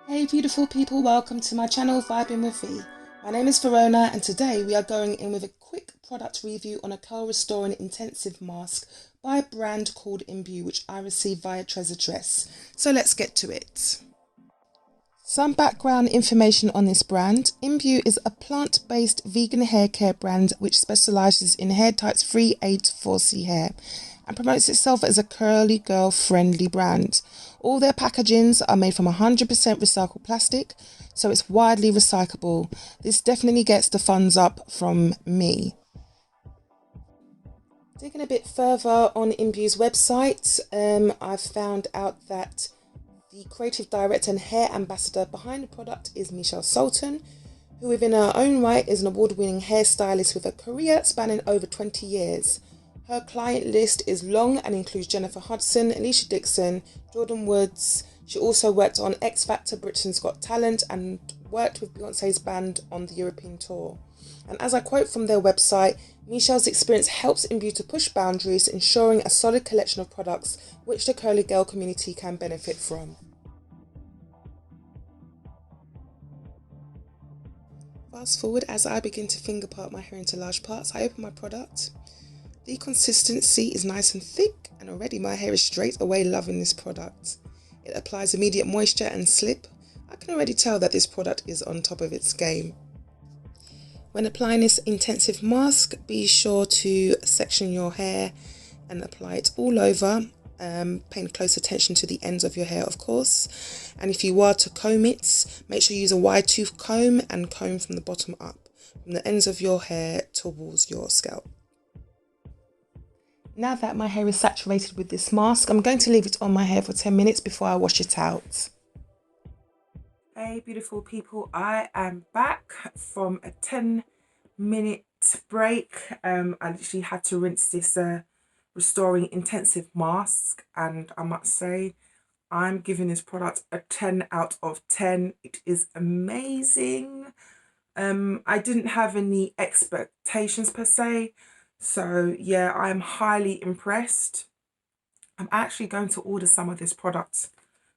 Hey beautiful people, welcome to my channel Vibing with V. My name is Verona and today we are going in with a quick product review on a curl restoring intensive mask by a brand called Imbue, which I received via Tress. So let's get to it. Some background information on this brand. Imbue is a plant-based vegan hair care brand which specialises in hair types 3A to 4C hair and promotes itself as a curly girl friendly brand. All their packagings are made from 100% recycled plastic, so it's widely recyclable. This definitely gets the thumbs up from me. Digging a bit further on Imbue's website, I've found out that the creative director and hair ambassador behind the product is Michelle Sultan, who within her own right is an award-winning hairstylist with a career spanning over 20 years. Her client list is long and includes Jennifer Hudson, Alicia Dixon, Jordan Woods. She also worked on X Factor, Britain's Got Talent, and worked with Beyonce's band on the European tour. And as I quote from their website, Michelle's experience helps Imbue to push boundaries, ensuring a solid collection of products which the curly girl community can benefit from. Fast forward as I begin to finger part my hair into large parts, I open my product. The consistency is nice and thick, and already my hair is straight away loving this product. It applies immediate moisture and slip. I can already tell that this product is on top of its game. When applying this intensive mask, be sure to section your hair and apply it all over. Paying close attention to the ends of your hair, of course. And if you are to comb it, make sure you use a wide tooth comb and comb from the bottom up, from the ends of your hair towards your scalp. Now that my hair is saturated with this mask, I'm going to leave it on my hair for 10 minutes before I wash it out. Hey beautiful people, I am back from a 10-minute break. I literally had to rinse this restoring intensive mask, and I must say I'm giving this product a 10 out of 10. It is amazing. I didn't have any expectations per se, so yeah, I'm highly impressed. I'm actually going to order some of this product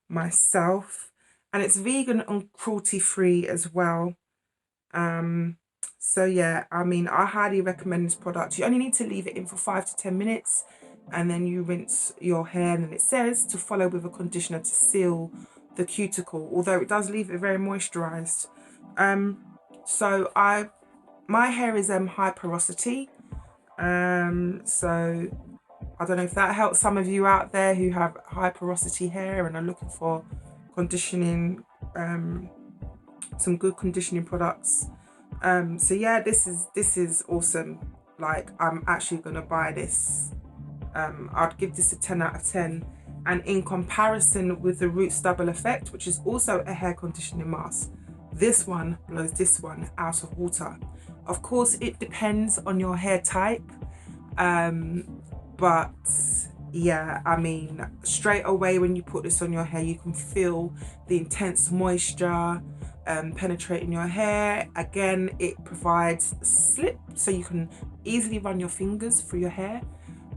myself, and it's vegan and cruelty free as well. So yeah, I mean, I highly recommend this product. You only need to leave it in for 5 to 10 minutes and then you rinse your hair, and then it says to follow with a conditioner to seal the cuticle, although it does leave it very moisturized. So my hair is high porosity, so I don't know if that helps some of you out there who have high porosity hair and are looking for conditioning, some good conditioning products. So yeah, this is awesome. Like, I'm actually gonna buy this. I'd give this a 10 out of 10. And in comparison with the Roots Double Effect, which is also a hair conditioning mask, this one blows this one out of water. Of course, it depends on your hair type, but yeah, I mean, straight away when you put this on your hair, you can feel the intense moisture penetrating your hair. Again, it provides slip, so you can easily run your fingers through your hair,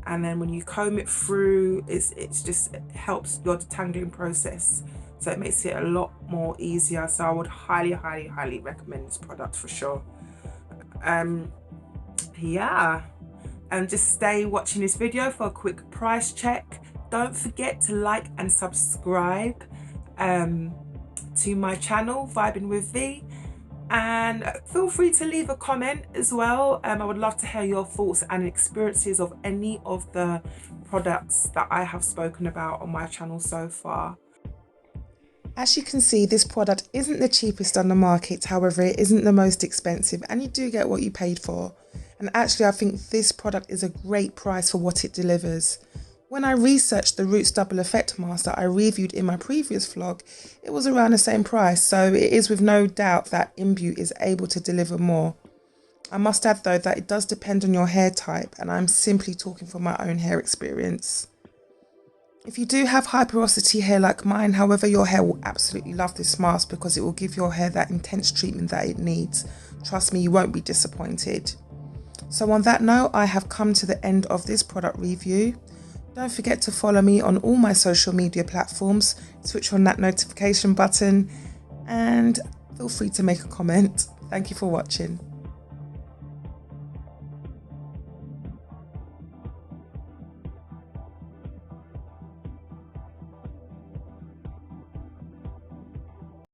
and then when you comb it through, it helps your detangling process, so it makes it a lot more easier. So I would highly recommend this product for sure. Yeah, and just stay watching this video for a quick price check. Don't forget to like and subscribe to my channel Vibing with V, and feel free to leave a comment as well. I would love to hear your thoughts and experiences of any of the products that I have spoken about on my channel so far. As you can see, this product isn't the cheapest on the market, however it isn't the most expensive, and you do get what you paid for. And actually I think this product is a great price for what it delivers. When I researched the Roots Double Effect mask that I reviewed in my previous vlog, it was around the same price, so it is with no doubt that Imbue is able to deliver more. I must add though that it does depend on your hair type, and I'm simply talking from my own hair experience. If you do have high porosity hair like mine, however, your hair will absolutely love this mask because it will give your hair that intense treatment that it needs. Trust me, you won't be disappointed. So on that note, I have come to the end of this product review. Don't forget to follow me on all my social media platforms. Switch on that notification button and feel free to make a comment. Thank you for watching.